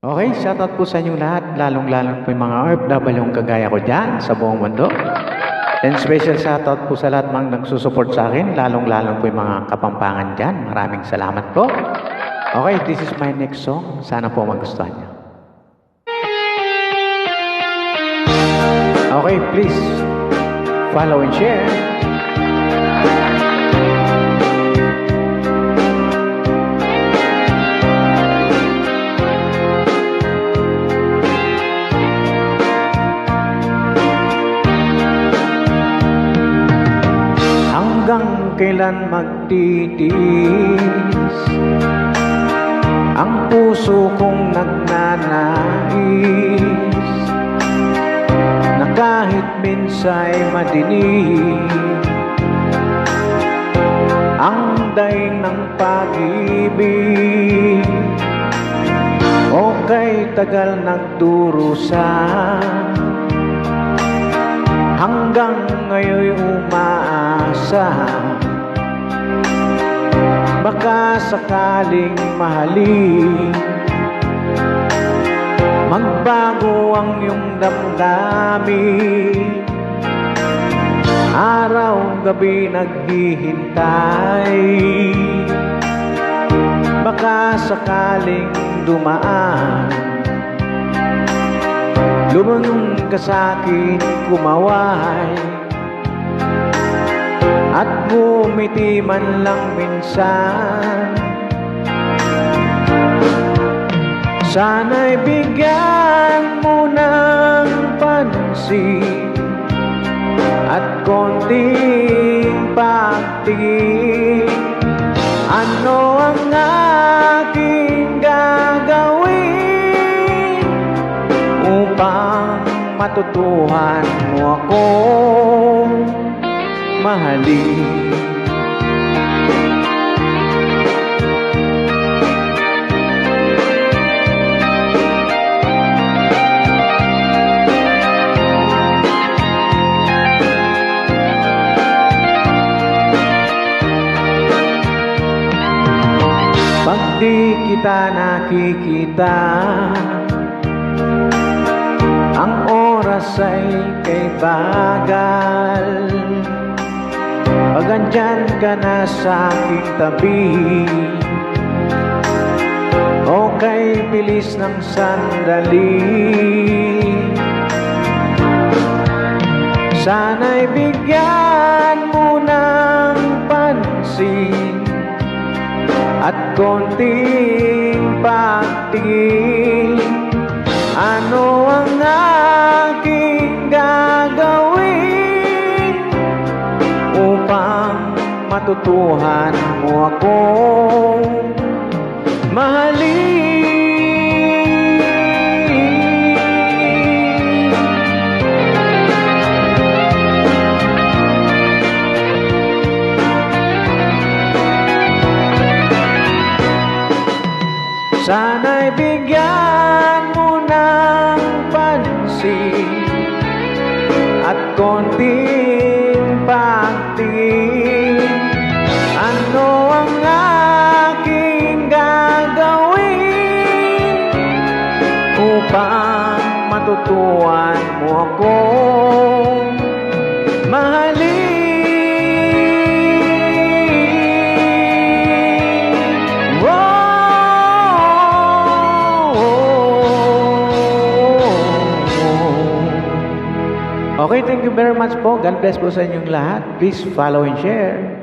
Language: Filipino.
Okay, shoutout po sa inyong lahat, lalong-lalong po yung mga OFW kagaya ko dyan sa buong mundo. And special shoutout po sa lahat mga nagsusupport sa akin, lalong-lalong po yung mga kapampangan dyan. Maraming salamat po. Okay, this is my next song. Sana po magustuhan niyo. Okay, please follow and share. Hanggang kailan magtitiis ang puso kong nagnanais na kahit minsa'y madinig ang daing ng pag-ibig o kay tagal nagdurusa hanggang ngayon'y umaasa baka sakaling mahalin magbago ang iyong damdamin araw-gabi naghihintay baka sakaling dumaan lumunong ka sa'kin kumaway at bumiti man lang minsan sana'y bigyan mo ng pansin at konting pagtingin ano ang aking gagawin upang matutuhan mo akong mahalin. Pag di kita nakikita ang oras ay kay bagal pag andyan ka na sa aking tabi o kay bilis ng sandali sana'y bigyan mo ng pansin at konting pagtingin ano ang aking gagawin upang matutuhan mo akong mahalin. Sana'y bigyan mo ng pansin at konting pagtingin ano ang aking gagawin upang matutuhan mo akong mahalin. Okay, thank you very much po. God bless po sa inyong lahat. Please follow and share.